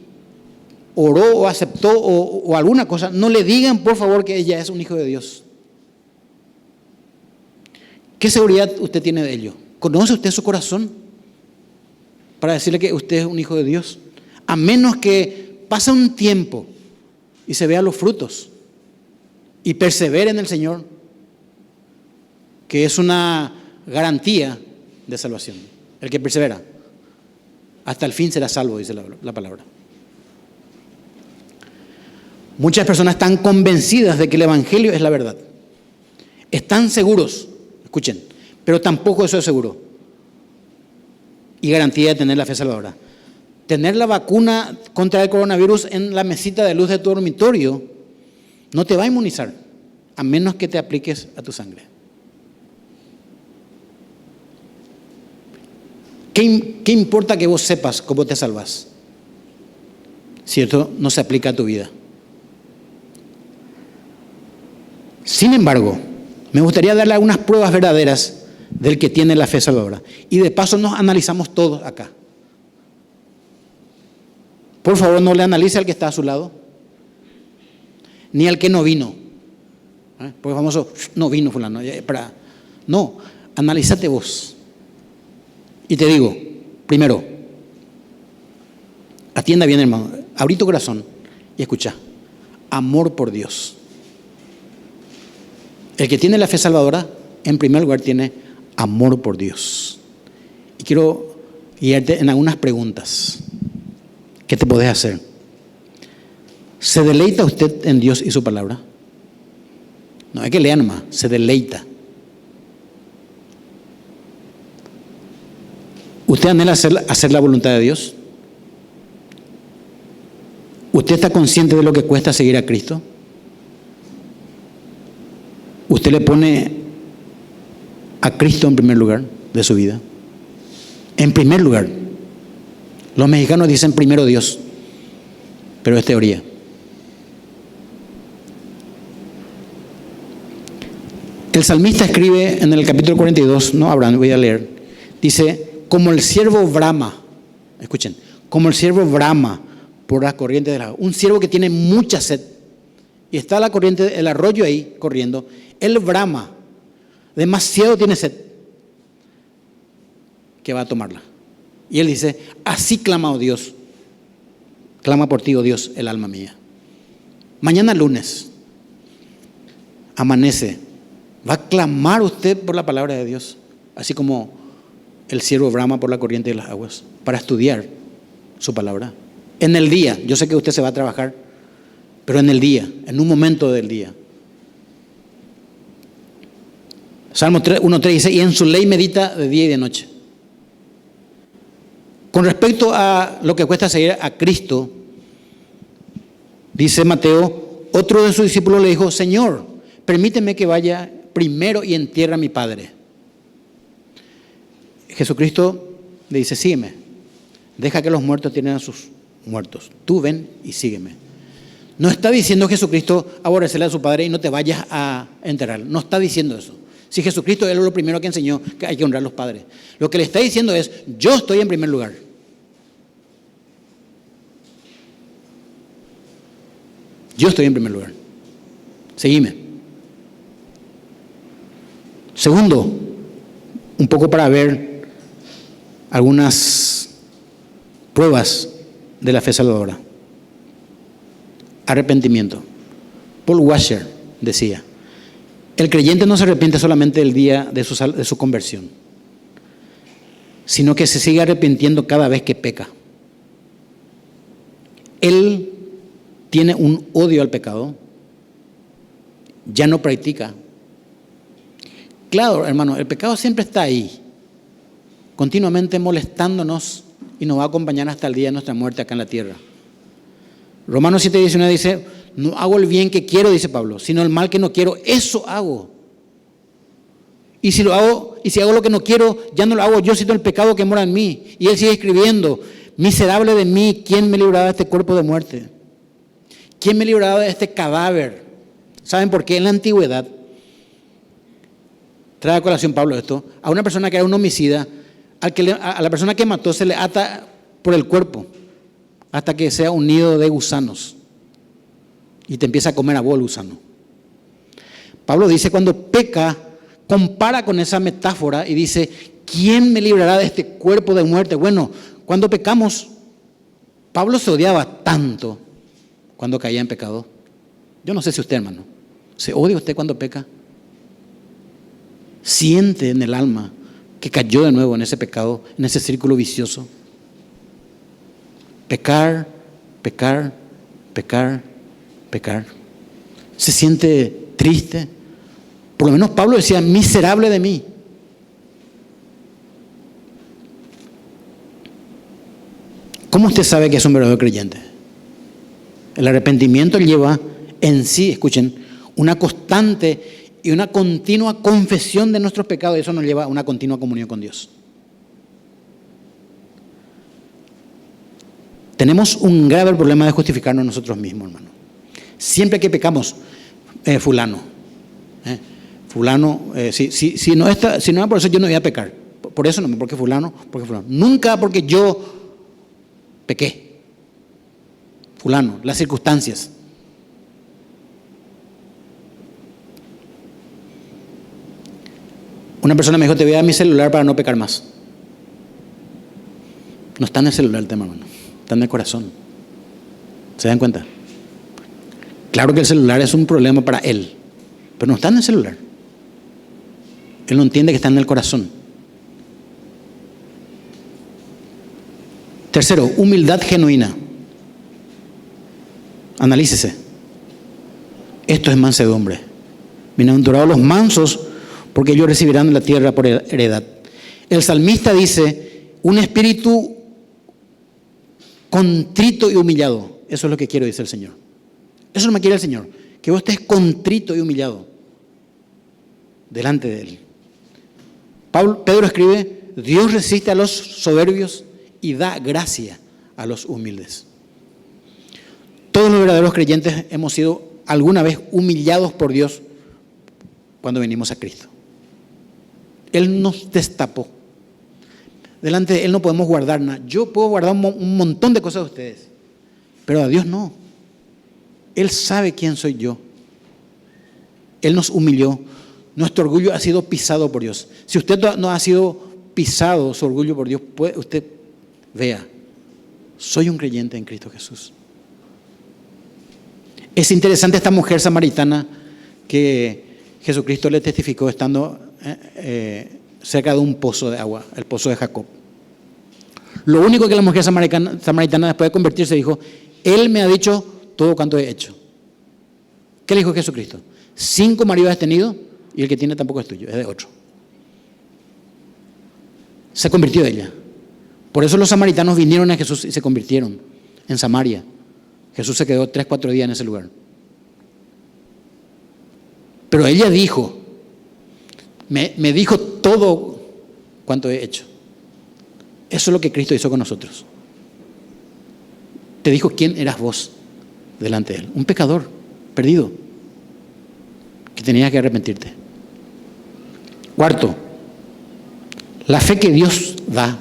oró o aceptó o alguna cosa, no le digan, por favor, que ella es un hijo de Dios. ¿Qué seguridad usted tiene de ello? ¿Conoce usted su corazón para decirle que usted es un hijo de Dios? A menos que pase un tiempo y se vean los frutos y persevere en el Señor, que es una garantía de salvación. El que persevera hasta el fin será salvo, dice la palabra. Muchas personas están convencidas de que el evangelio es la verdad. Están seguros, escuchen, pero tampoco eso es seguro y garantía de tener la fe salvadora. Tener la vacuna contra el coronavirus en la mesita de luz de tu dormitorio no te va a inmunizar, a menos que te apliques a tu sangre. ¿Qué importa que vos sepas cómo te salvas si esto no se aplica a tu vida? Sin embargo, me gustaría darle algunas pruebas verdaderas del que tiene la fe salvadora. Y de paso nos analizamos todos acá. Por favor, no le analice al que está a su lado, ni al que no vino. Porque famoso, no vino fulano. No, analízate vos. Y te digo, primero, atienda bien, hermano, abrí tu corazón y escucha. Amor por Dios. El que tiene la fe salvadora, en primer lugar, tiene amor por Dios. Y quiero guiarte en algunas preguntas que te podés hacer. ¿Se deleita usted en Dios y su palabra? No hay que leer nomás, se deleita. ¿Usted anhela hacer la voluntad de Dios? ¿Usted está consciente de lo que cuesta seguir a Cristo? ¿Usted le pone a Cristo en primer lugar de su vida? En primer lugar. Los mexicanos dicen primero Dios, pero es teoría. El salmista escribe en el capítulo 42, no Abraham, voy a leer. Dice, como el ciervo brama, escuchen, como el ciervo brama por las corrientes del agua. Un ciervo que tiene mucha sed y está la corriente, el arroyo ahí corriendo, él brama, demasiado tiene sed, que va a tomarla. Y él dice, así clama, oh Dios, clama por ti, oh Dios, el alma mía. Mañana lunes, amanece, ¿va a clamar usted por la palabra de Dios? Así como el ciervo brama por la corriente de las aguas, para estudiar su palabra. En el día, yo sé que usted se va a trabajar, pero en el día, en un momento del día. Salmo 1:3 dice, y en su ley medita de día y de noche. Con respecto a lo que cuesta seguir a Cristo, dice Mateo, otro de sus discípulos le dijo, Señor, permíteme que vaya primero y entierre a mi padre. Jesucristo le dice, sígueme, deja que los muertos tienen a sus muertos, tú ven y sígueme. No está diciendo Jesucristo aborrecerle a su padre y no te vayas a enterrar, no está diciendo eso. Si Jesucristo es lo primero que enseñó, que hay que honrar a los padres. Lo que le está diciendo es, yo estoy en primer lugar. Yo estoy en primer lugar. Seguime. Segundo, un poco para ver algunas pruebas de la fe salvadora. Arrepentimiento. Paul Washer decía, el creyente no se arrepiente solamente el día de su conversión, sino que se sigue arrepintiendo cada vez que peca. Él tiene un odio al pecado, ya no practica. Claro, hermano, el pecado siempre está ahí, continuamente molestándonos y nos va a acompañar hasta el día de nuestra muerte acá en la tierra. Romanos 7:19 dice, no hago el bien que quiero, dice Pablo, sino el mal que no quiero, eso hago. Y si hago lo que no quiero, ya no lo hago yo, sino el pecado que mora en mí. Y él sigue escribiendo, miserable de mí, ¿quién me librará de este cuerpo de muerte? ¿Quién me librará de este cadáver? ¿Saben por qué? En la antigüedad, trae a colación Pablo esto, a una persona que era un homicida, a la persona que mató se le ata por el cuerpo hasta que sea un nido de gusanos y te empieza a comer a vos el gusano. Pablo dice, cuando peca, compara con esa metáfora y dice, ¿quién me librará de este cuerpo de muerte? Bueno, cuando pecamos, Pablo se odiaba tanto cuando caía en pecado. Yo no sé si usted, hermano, ¿se odia usted cuando peca? Siente en el alma que cayó de nuevo en ese pecado, en ese círculo vicioso. Pecar, pecar, pecar, pecar. Se siente triste. Por lo menos Pablo decía, miserable de mí. ¿Cómo usted sabe que es un verdadero creyente? El arrepentimiento lleva en sí, escuchen, una constante y una continua confesión de nuestros pecados, y eso nos lleva a una continua comunión con Dios. Tenemos un grave problema de justificarnos nosotros mismos, hermano. Siempre que pecamos, fulano, si no es por eso yo no voy a pecar. Por eso no, porque fulano. Nunca porque yo pequé. Fulano, las circunstancias. Una persona me dijo, te voy a dar mi celular para no pecar más. No está en el celular el tema, hermano. Está en el corazón. ¿Se dan cuenta? Claro que el celular es un problema para él, pero no está en el celular. Él no entiende que está en el corazón. Tercero, humildad genuina. Analícese. Esto es mansedumbre. Bienaventurados los mansos, porque ellos recibirán la tierra por heredad. El salmista dice, un espíritu contrito y humillado. Eso es lo que quiero, dice el Señor. Eso no me quiere el Señor. Que vos estés contrito y humillado delante de Él. Pedro escribe, Dios resiste a los soberbios y da gracia a los humildes. Todos los verdaderos creyentes hemos sido alguna vez humillados por Dios cuando venimos a Cristo. Él nos destapó. delante de Él no podemos guardar nada. Yo puedo guardar un montón de cosas de ustedes, pero a Dios no. Él sabe quién soy yo. Él nos humilló. Nuestro orgullo ha sido pisado por Dios. Si usted no ha sido pisado su orgullo por Dios, usted vea, soy un creyente en Cristo Jesús. Es interesante esta mujer samaritana que Jesucristo le testificó estando cerca de un pozo de agua, el pozo de Jacob. Lo único que la mujer samaritana después de convertirse dijo: Él me ha dicho todo cuanto he hecho. ¿Qué le dijo Jesucristo? 5 maridos has tenido y el que tiene tampoco es tuyo, es de otro. Se convirtió ella. Por eso los samaritanos vinieron a Jesús y se convirtieron en Samaria. Jesús se quedó 3-4 días en ese lugar. Pero ella dijo, me dijo todo cuanto he hecho. Eso es lo que Cristo hizo con nosotros. Te dijo quién eras vos delante de Él. Un pecador perdido que tenías que arrepentirte. Cuarto, la fe que Dios da.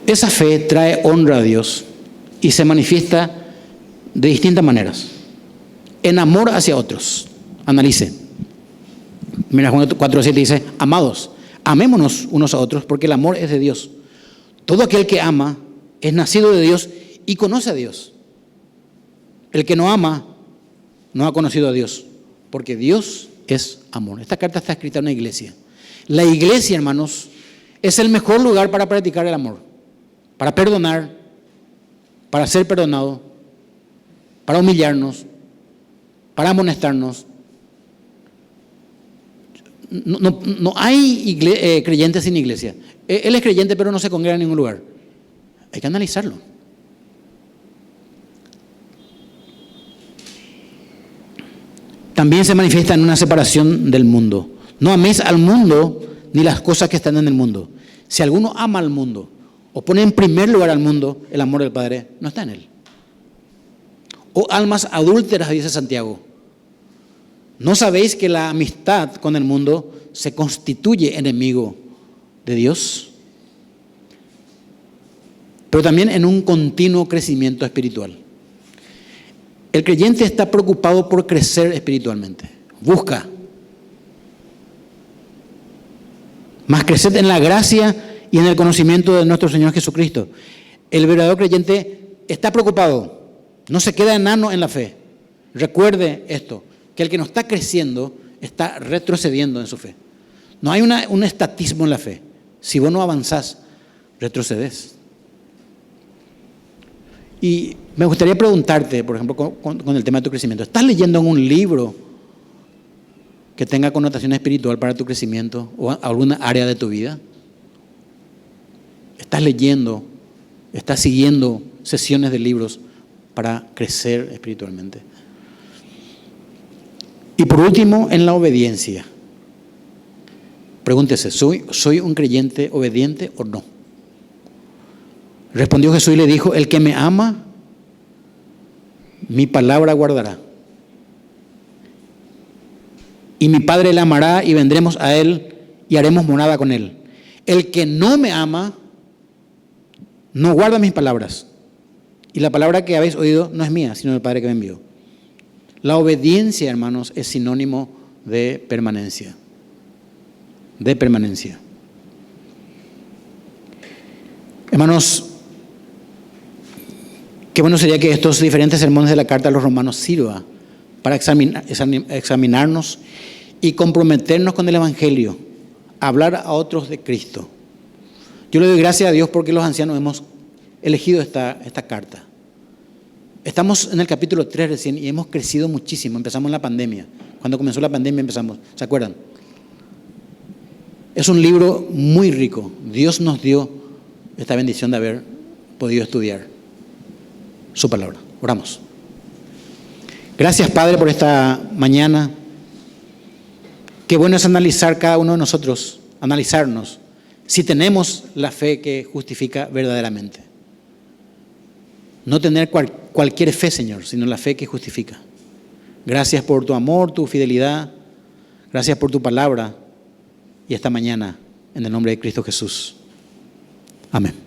Esa fe trae honra a Dios y se manifiesta de distintas maneras. En amor hacia otros. Analice. Mira, Juan 4:7 dice: amados, amémonos unos a otros porque el amor es de Dios. Todo aquel que ama es nacido de Dios y conoce a Dios. El que no ama no ha conocido a Dios, porque Dios es amor. Esta carta está escrita en una iglesia. La iglesia, hermanos, es el mejor lugar para practicar el amor, para perdonar, para ser perdonado, para humillarnos, para amonestarnos. No hay creyentes sin iglesia. Él es creyente pero no se congrega en ningún lugar. Hay que analizarlo. También se manifiesta en una separación del mundo. No améis al mundo ni las cosas que están en el mundo. Si alguno ama al mundo o pone en primer lugar al mundo, el amor del Padre no está en él. O almas adúlteras, dice Santiago. ¿No sabéis que la amistad con el mundo se constituye enemigo de Dios? Pero también en un continuo crecimiento espiritual. El creyente está preocupado por crecer espiritualmente. Busca más crecer en la gracia y en el conocimiento de nuestro Señor Jesucristo. El verdadero creyente está preocupado, no se queda enano en la fe. Recuerde esto, que el que no está creciendo está retrocediendo en su fe. No hay un estatismo en la fe. Si vos no avanzás, retrocedes. Y me gustaría preguntarte, por ejemplo, con el tema de tu crecimiento. ¿Estás leyendo en un libro que tenga connotación espiritual para tu crecimiento o alguna área de tu vida? ¿Estás leyendo, estás siguiendo sesiones de libros para crecer espiritualmente? Y por último, en la obediencia. Pregúntese, ¿soy un creyente obediente o no? Respondió Jesús y le dijo: el que me ama, mi palabra guardará. Y mi Padre le amará y vendremos a él y haremos morada con él. El que no me ama, no guarda mis palabras. Y la palabra que habéis oído no es mía, sino del Padre que me envió. La obediencia, hermanos, es sinónimo de permanencia. De permanencia. Hermanos, qué bueno sería que estos diferentes sermones de la carta a los romanos sirva para examinarnos y comprometernos con el Evangelio, hablar a otros de Cristo. Yo le doy gracias a Dios porque los ancianos hemos elegido esta carta. Estamos en el capítulo 3 recién y hemos crecido muchísimo. Empezamos en la pandemia. Cuando comenzó la pandemia empezamos, ¿se acuerdan? Es un libro muy rico. Dios nos dio esta bendición de haber podido estudiar su palabra. Oramos. Gracias, Padre, por esta mañana. Qué bueno es analizar cada uno de nosotros, analizarnos, si tenemos la fe que justifica verdaderamente. No tener cualquier fe, Señor, sino la fe que justifica. Gracias por tu amor, tu fidelidad. Gracias por tu palabra. Y esta mañana en el nombre de Cristo Jesús. Amén.